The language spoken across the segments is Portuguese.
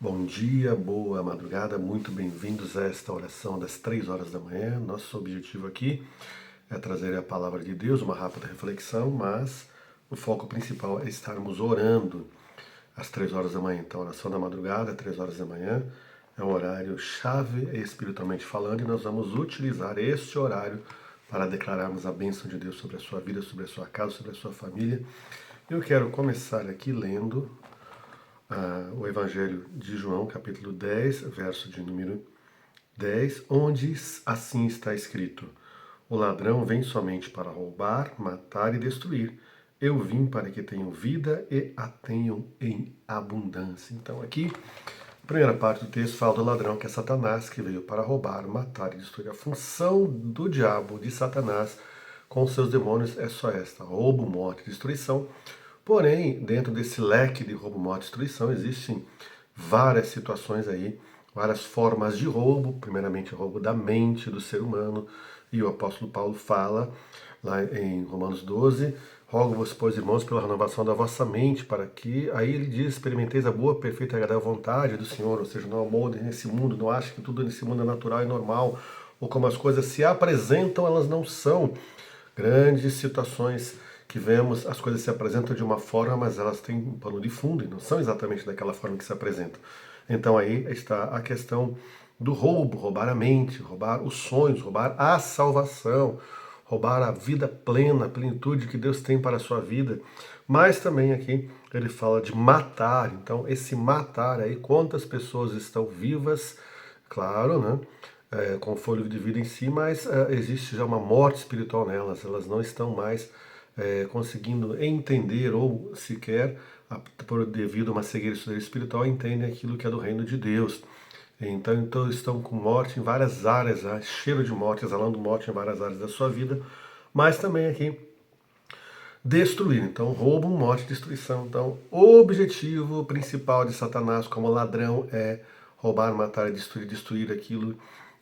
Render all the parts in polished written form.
Bom dia, boa madrugada, muito bem-vindos a esta oração das 3 horas da manhã. Nosso objetivo aqui é trazer a palavra de Deus, uma rápida reflexão, mas o foco principal é estarmos orando às 3 horas da manhã. Então, oração da madrugada, 3 horas da manhã, é um horário chave espiritualmente falando e nós vamos utilizar este horário para declararmos a bênção de Deus sobre a sua vida, sobre a sua casa, sobre a sua família. Eu quero começar aqui lendo o Evangelho de João, capítulo 10, verso de número 10, onde assim está escrito: O ladrão vem somente para roubar, matar e destruir. Eu vim para que tenham vida e a tenham em abundância. Então aqui, a primeira parte do texto fala do ladrão, que é Satanás, que veio para roubar, matar e destruir. A função do diabo, de Satanás, com seus demônios é só esta: roubo, morte e destruição. Porém, dentro desse leque de roubo, morte e destruição, existem várias situações aí, várias formas de roubo. Primeiramente, o roubo da mente do ser humano. E o apóstolo Paulo fala, lá em Romanos 12, rogo-vos, pois, irmãos, pela renovação da vossa mente, para que, aí ele diz, experimenteis a boa, perfeita e agradável vontade do Senhor, ou seja, não amoldem nesse mundo, não achem que tudo nesse mundo é natural e normal, ou como as coisas se apresentam, elas não são. Grandes situações que vemos, as coisas se apresentam de uma forma, mas elas têm um pano de fundo e não são exatamente daquela forma que se apresentam. Então aí está a questão do roubo, roubar a mente, roubar os sonhos, roubar a salvação, roubar a vida plena, a plenitude que Deus tem para a sua vida. Mas também aqui ele fala de matar. Então esse matar aí, quantas pessoas estão vivas, claro, né? Com o fôlego de vida em si, mas existe já uma morte espiritual nelas, elas não estão mais conseguindo entender ou sequer, devido a uma cegueira espiritual, entendem aquilo que é do reino de Deus. Então estão com morte em várias áreas, cheiro de morte, exalando morte em várias áreas da sua vida, mas também aqui destruir. Então, roubo, morte, destruição. Então, o objetivo principal de Satanás como ladrão é roubar, matar e destruir, destruir aquilo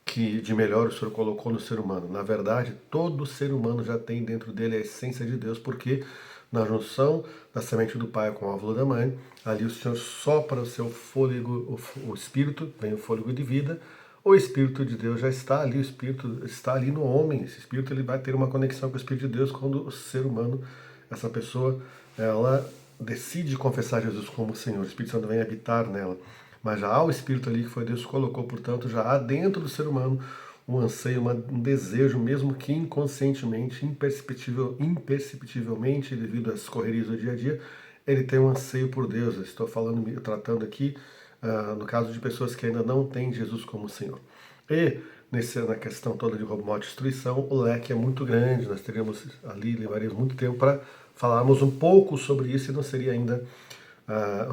que de melhor o Senhor colocou no ser humano. Na verdade, todo ser humano já tem dentro dele a essência de Deus, porque na junção da semente do pai com o óvulo da mãe, ali o Senhor sopra o seu fôlego, o espírito, vem o fôlego de vida, o Espírito de Deus já está ali, o Espírito está ali no homem. Esse Espírito ele vai ter uma conexão com o Espírito de Deus quando o ser humano, essa pessoa, ela decide confessar Jesus como Senhor. O Espírito Santo vem habitar nela. Mas já há o Espírito ali que foi Deus que colocou, portanto, já há dentro do ser humano um anseio, um desejo, mesmo que inconscientemente, imperceptivelmente, devido às correrias do dia a dia, ele tem um anseio por Deus. Eu estou tratando aqui, no caso de pessoas que ainda não têm Jesus como Senhor. E na questão toda de roubo, morte e destruição, o leque é muito grande, nós teríamos ali, levaríamos muito tempo para falarmos um pouco sobre isso e não seria ainda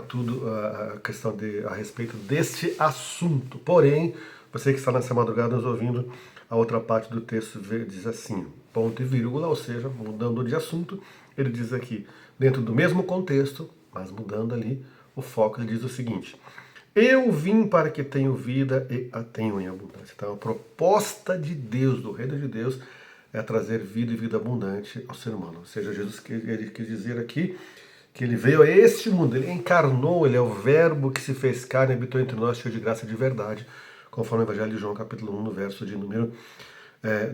tudo a questão a respeito deste assunto. Porém, você que está nessa madrugada nos ouvindo, a outra parte do texto diz assim, ponto e vírgula, ou seja, mudando de assunto, ele diz aqui, dentro do mesmo contexto, mas mudando ali o foco, ele diz o seguinte: eu vim para que tenham vida e a tenham em abundância. Então, a proposta de Deus, do reino de Deus, é trazer vida e vida abundante ao ser humano. Ou seja, Jesus ele quis dizer aqui que ele veio a este mundo, ele encarnou, ele é o verbo que se fez carne e habitou entre nós, cheio de graça e de verdade, conforme o Evangelho de João, capítulo 1, no verso de número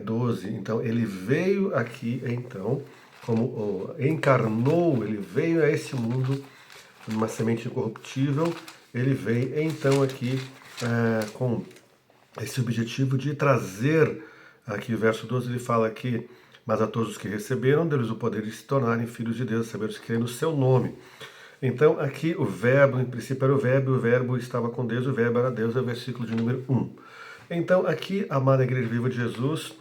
12. Então, ele veio aqui, então, como encarnou, ele veio a esse mundo numa semente incorruptível, ele veio então aqui com esse objetivo de trazer, aqui o verso 12 ele fala aqui, mas a todos os que receberam, deles o poder de se tornarem filhos de Deus, saber os que creem no seu nome. Então aqui o verbo, em princípio era o verbo estava com Deus, o verbo era Deus, é o versículo de número 1. Então aqui, a amada Igreja Viva de Jesus,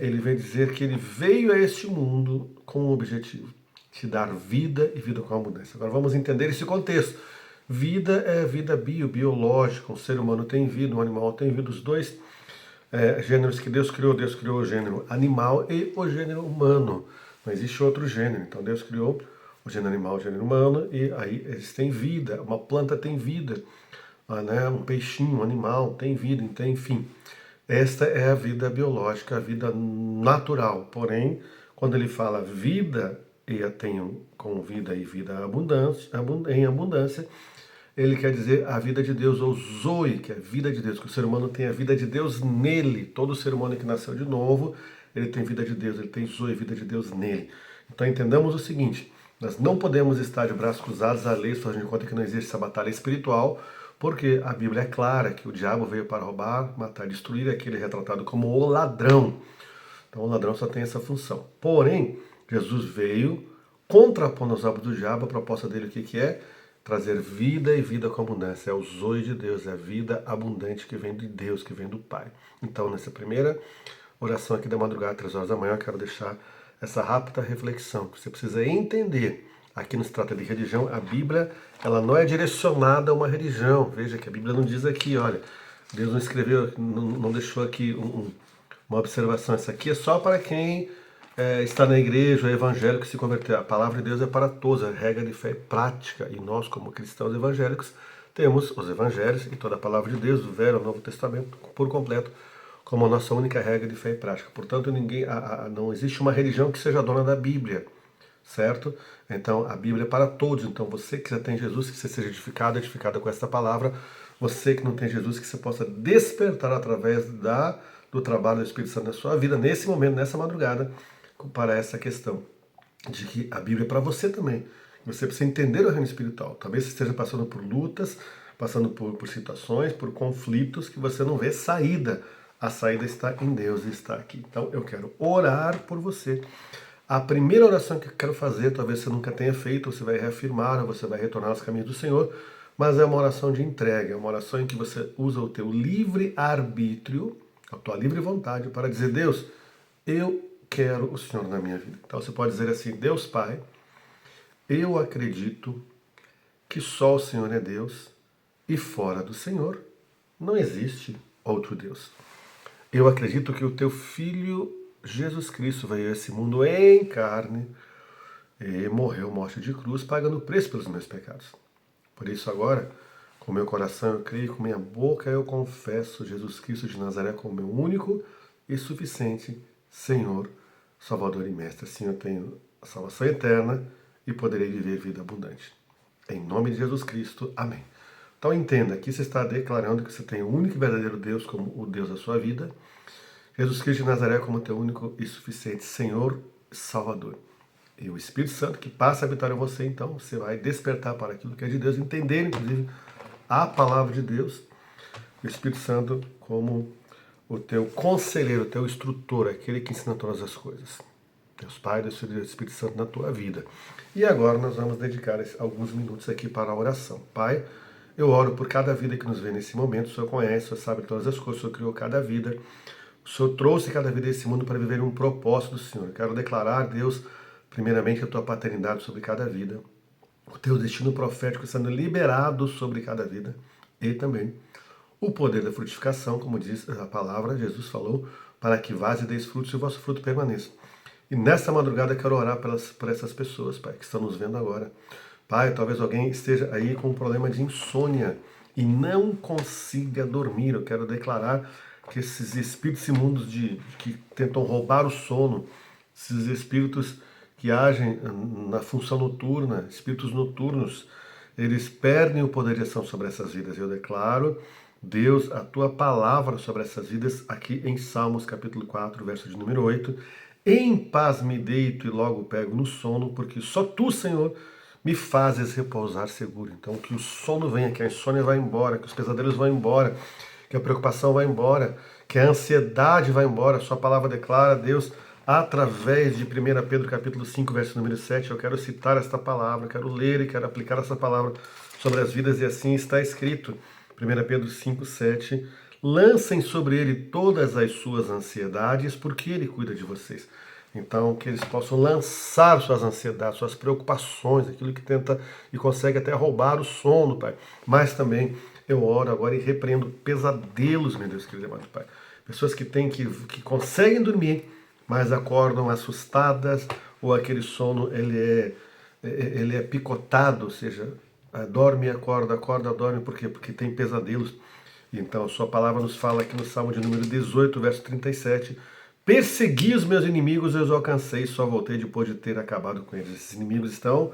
ele vem dizer que ele veio a este mundo com um objetivo, te dar vida e vida com abundância. Agora vamos entender esse contexto. Vida é vida biológica, um ser humano tem vida, um animal tem vida, os dois gêneros que Deus criou o gênero animal e o gênero humano. Não existe outro gênero, então Deus criou o gênero animal, o gênero humano, e aí eles têm vida, uma planta tem vida, né? Um peixinho, um animal tem vida, então, enfim. Esta é a vida biológica, a vida natural. Porém, quando ele fala vida, e a tenham com vida e vida em abundância, ele quer dizer a vida de Deus, ou Zoe, que é a vida de Deus, que o ser humano tem a vida de Deus nele. Todo ser humano que nasceu de novo, ele tem vida de Deus, ele tem Zoe, vida de Deus nele. Então entendamos o seguinte, nós não podemos estar de braços cruzados à lei, fazendo de conta que não existe essa batalha espiritual, porque a Bíblia é clara que o diabo veio para roubar, matar, destruir, aquele retratado como o ladrão. Então o ladrão só tem essa função. Porém, Jesus veio contrapondo as obras do diabo. A proposta dele o que é? Trazer vida e vida com abundância. É o zoe de Deus, é a vida abundante que vem de Deus, que vem do Pai. Então, nessa primeira oração aqui da madrugada, 3 horas da manhã, eu quero deixar essa rápida reflexão, que você precisa entender. Aqui não se trata de religião, a Bíblia ela não é direcionada a uma religião. Veja que a Bíblia não diz aqui, olha, Deus não escreveu, não deixou aqui uma observação. Isso aqui é só para quem está na igreja, é evangélico, que se converter. A palavra de Deus é para todos, a regra de fé prática. E nós, como cristãos evangélicos, temos os evangelhos e toda a palavra de Deus, do Velho ao Novo Testamento, por completo, como a nossa única regra de fé e prática. Portanto, não existe uma religião que seja dona da Bíblia, certo? Então, a Bíblia é para todos. Então, você que já tem Jesus, que você seja edificada com essa palavra. Você que não tem Jesus, que você possa despertar através do trabalho do Espírito Santo na sua vida, nesse momento, nessa madrugada, para essa questão de que a Bíblia é para você também. Você precisa entender o reino espiritual. Talvez você esteja passando por lutas, passando por situações, por conflitos que você não vê saída. A saída está em Deus e está aqui. Então eu quero orar por você. A primeira oração que eu quero fazer, talvez você nunca tenha feito, você vai reafirmar, você vai retornar aos caminhos do Senhor, mas é uma oração de entrega, é uma oração em que você usa o teu livre arbítrio, a tua livre vontade, para dizer: Deus, eu quero o Senhor na minha vida. Então você pode dizer assim: Deus Pai, eu acredito que só o Senhor é Deus e fora do Senhor não existe outro Deus. Eu acredito que o teu Filho Jesus Cristo veio a esse mundo em carne e morreu morte de cruz, pagando o preço pelos meus pecados. Por isso agora, com meu coração eu creio, com minha boca eu confesso Jesus Cristo de Nazaré como meu único e suficiente Senhor, Salvador e Mestre. Assim eu tenho a salvação eterna e poderei viver vida abundante. Em nome de Jesus Cristo, amém. Então entenda, aqui você está declarando que você tem o único e verdadeiro Deus como o Deus da sua vida, Jesus Cristo de Nazaré como teu único e suficiente Senhor e Salvador. E o Espírito Santo que passa a habitar em você, então você vai despertar para aquilo que é de Deus, entender inclusive a palavra de Deus, o Espírito Santo como o teu conselheiro, o teu instrutor, aquele que ensina todas as coisas. Deus Pai, Deus Filho e Deus Espírito Santo na tua vida. E agora nós vamos dedicar alguns minutos aqui para a oração. Pai, eu oro por cada vida que nos vê nesse momento. O Senhor conhece, o Senhor sabe todas as coisas, o Senhor criou cada vida. O Senhor trouxe cada vida a esse mundo para viver um propósito do Senhor. Eu quero declarar, Deus, primeiramente a tua paternidade sobre cada vida, o teu destino profético sendo liberado sobre cada vida e também o poder da frutificação, como diz a palavra, Jesus falou, para que vaz e deis frutos e o vosso fruto permaneça. E nesta madrugada eu quero orar por essas pessoas, Pai, que estão nos vendo agora. Pai, talvez alguém esteja aí com um problema de insônia e não consiga dormir. Eu quero declarar que esses espíritos imundos que tentam roubar o sono, esses espíritos que agem na função noturna, espíritos noturnos, eles perdem o poder de ação sobre essas vidas. Eu declaro, Deus, a tua palavra sobre essas vidas aqui em Salmos capítulo 4, verso de número 8. Em paz me deito e logo pego no sono, porque só tu, Senhor, me fazes repousar seguro. Então que o sono venha, que a insônia vá embora, que os pesadelos vão embora, que a preocupação vá embora, que a ansiedade vá embora. Sua palavra declara, Deus, através de 1 Pedro capítulo 5, verso número 7, eu quero citar esta palavra, quero ler e quero aplicar essa palavra sobre as vidas, e assim está escrito, 1 Pedro 5, 7, lancem sobre ele todas as suas ansiedades, porque ele cuida de vocês. Então, que eles possam lançar suas ansiedades, suas preocupações, aquilo que tenta e consegue até roubar o sono, Pai. Mas também eu oro agora e repreendo pesadelos, meu Deus querido amado Pai. Pessoas que que conseguem dormir, mas acordam assustadas, ou aquele sono ele é picotado, ou seja, dorme e acorda, acorda, dorme, por quê? Porque tem pesadelos. Então, sua palavra nos fala aqui no Salmo de número 18, verso 37, persegui os meus inimigos, eu os alcancei, só voltei depois de ter acabado com eles. Esses inimigos estão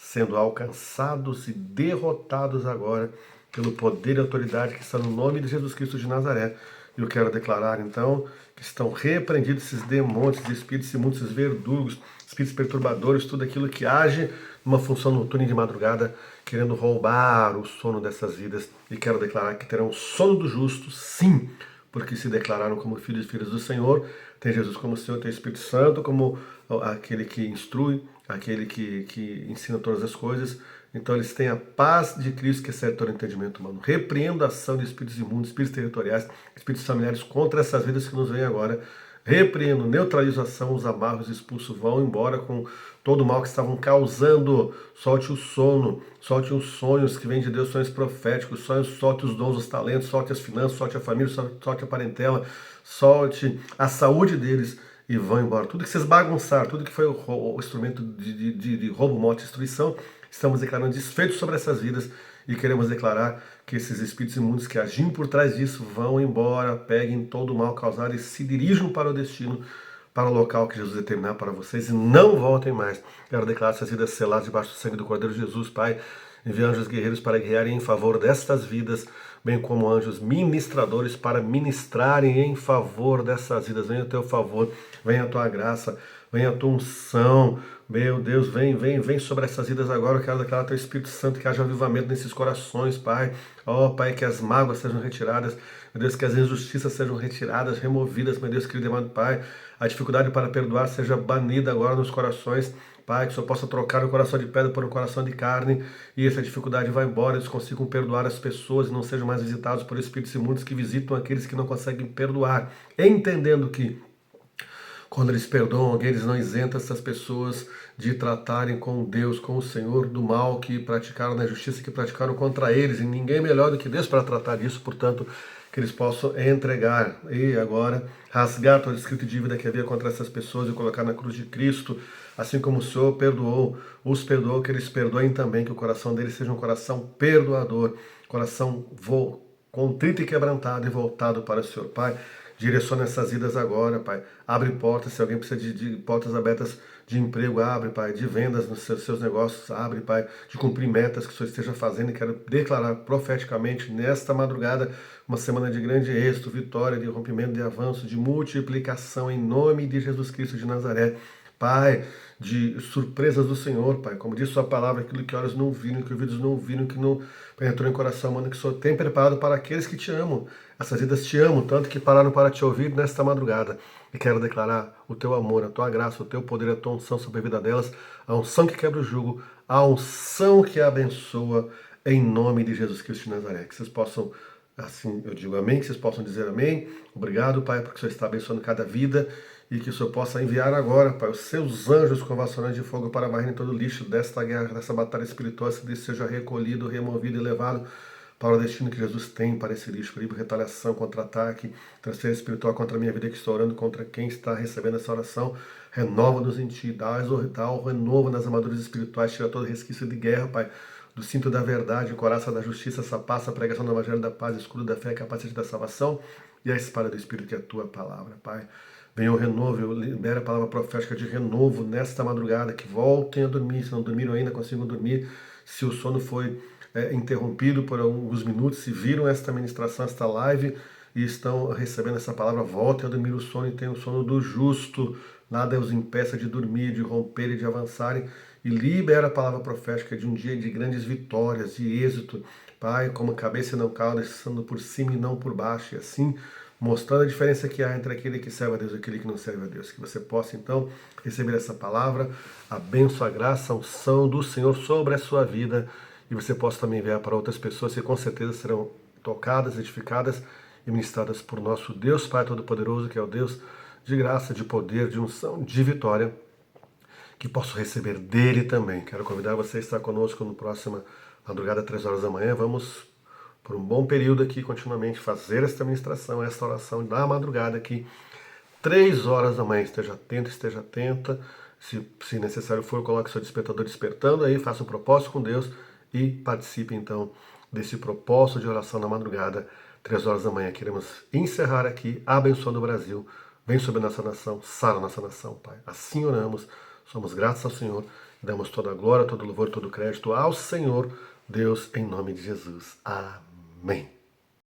sendo alcançados e derrotados agora pelo poder e autoridade que está no nome de Jesus Cristo de Nazaré. E eu quero declarar, então, que estão repreendidos esses demônios, esses espíritos imundos, esses verdugos, espíritos perturbadores, tudo aquilo que age numa função noturna e de madrugada, querendo roubar o sono dessas vidas. E quero declarar que terão o sono do justo, sim, porque se declararam como filhos e filhas do Senhor, tem Jesus como Senhor, tem o Espírito Santo como aquele que instrui, aquele que ensina todas as coisas. Então eles têm a paz de Cristo que excede todo entendimento humano. Repreendo a ação de espíritos imundos, espíritos territoriais, espíritos familiares contra essas vidas que nos vêm agora. Repreendo, neutralizo a ação, os amarros, os expulsos vão embora com todo o mal que estavam causando. Solte o sono, solte os sonhos que vêm de Deus, sonhos proféticos, solte os dons, os talentos, solte as finanças, solte a família, solte a parentela, solte a saúde deles e vão embora. Tudo que vocês bagunçaram, tudo que foi o instrumento de roubo, morte e destruição, estamos declarando desfeito sobre essas vidas e queremos declarar que esses espíritos imundos que agiam por trás disso vão embora, peguem todo o mal causado e se dirijam para o destino, para o local que Jesus determinar para vocês e não voltem mais. Quero declarar essas vidas seladas debaixo do sangue do Cordeiro de Jesus, Pai. Envia anjos guerreiros para guiarem em favor destas vidas, bem como anjos ministradores para ministrarem em favor dessas vidas. Venha o teu favor, venha a tua graça, venha a tua unção. Meu Deus, vem sobre essas vidas agora. Eu quero declarar teu Espírito Santo, que haja avivamento nesses corações, Pai. Ó, Pai, que as mágoas sejam retiradas. Meu Deus, que as injustiças sejam retiradas, removidas, meu Deus, querido e amado Pai. A dificuldade para perdoar seja banida agora nos corações. Pai, que o Senhor possa trocar o coração de pedra por um coração de carne e essa dificuldade vai embora, eles consigam perdoar as pessoas e não sejam mais visitados por espíritos imundos que visitam aqueles que não conseguem perdoar, entendendo que quando eles perdoam alguém, eles não isentam essas pessoas de tratarem com Deus, com o Senhor, do mal que praticaram, na justiça que praticaram contra eles. E ninguém melhor do que Deus para tratar disso, portanto, que eles possam entregar e agora rasgar todo escrito de dívida que havia contra essas pessoas e colocar na cruz de Cristo, assim como o Senhor os perdoou, que eles perdoem também, que o coração deles seja um coração perdoador, coração contrito e quebrantado e voltado para o Senhor. Pai, direciona essas vidas agora, Pai. Abre portas, se alguém precisa de portas abertas de emprego, abre, Pai. De vendas nos seus negócios, abre, Pai. De cumprir metas que o Senhor esteja fazendo. E quero declarar profeticamente nesta madrugada uma semana de grande êxito, vitória, de rompimento, de avanço, de multiplicação em nome de Jesus Cristo de Nazaré. Pai, de surpresas do Senhor, Pai, como diz sua palavra, aquilo que olhos não viram, que ouvidos não viram, que não penetrou em coração humano, que o Senhor tem preparado para aqueles que te amam. Essas vidas te amam, tanto que pararam para te ouvir nesta madrugada. E quero declarar o teu amor, a tua graça, o teu poder, a tua unção sobre a vida delas, a unção que quebra o jugo, a unção que abençoa, em nome de Jesus Cristo de Nazaré. Que vocês possam, assim eu digo amém, que vocês possam dizer amém. Obrigado, Pai, porque o Senhor está abençoando cada vida e que o Senhor possa enviar agora, Pai, os seus anjos com vassoura de fogo para varrer todo o lixo desta guerra, dessa batalha espiritual, que seja recolhido, removido e levado para o destino que Jesus tem para esse lixo, perigo, retaliação, contra-ataque, transferência espiritual contra a minha vida que estou orando, contra quem está recebendo essa oração. Renova-nos em Ti, dá o renovo nas armaduras espirituais, tira todo resquício de guerra, Pai, do cinto da verdade, coraça da justiça, sapaça, pregação do evangelho da paz, escudo da fé, capacete da salvação e a espada do Espírito que é a Tua palavra, Pai. Venha o renovo, eu libero a palavra profética de renovo nesta madrugada, que voltem a dormir, se não dormiram ainda, consigam dormir, se o sono foi interrompido por alguns minutos, se viram esta ministração, esta live e estão recebendo essa palavra, voltem a dormir o sono e tenham o sono do justo, nada os impeça de dormir, de romper e de avançarem, e libera a palavra profética de um dia de grandes vitórias, de êxito, Pai, como a cabeça não cauda, estando por cima e não por baixo, e assim mostrando a diferença que há entre aquele que serve a Deus e aquele que não serve a Deus. Que você possa, então, receber essa palavra, a bênção, a graça, a unção do Senhor sobre a sua vida, e você possa também enviar para outras pessoas que com certeza serão tocadas, edificadas e ministradas por nosso Deus Pai Todo-Poderoso, que é o Deus de graça, de poder, de unção, de vitória, que posso receber dele também. Quero convidar você a estar conosco no próximo madrugada, 3 horas da manhã. Vamos por um bom período aqui, continuamente, fazer esta ministração, esta oração da madrugada aqui, 3 horas da manhã. Esteja atento, esteja atenta. Se necessário for, coloque seu despertador despertando aí, faça um propósito com Deus e participe, então, desse propósito de oração na madrugada, 3 horas da manhã. Queremos encerrar aqui, abençoando o Brasil. Vem sobre a nossa nação, sara a nossa nação, Pai. Assim oramos, somos gratos ao Senhor Damos toda a glória, todo o louvor, todo o crédito ao Senhor Deus, em nome de Jesus. Amém.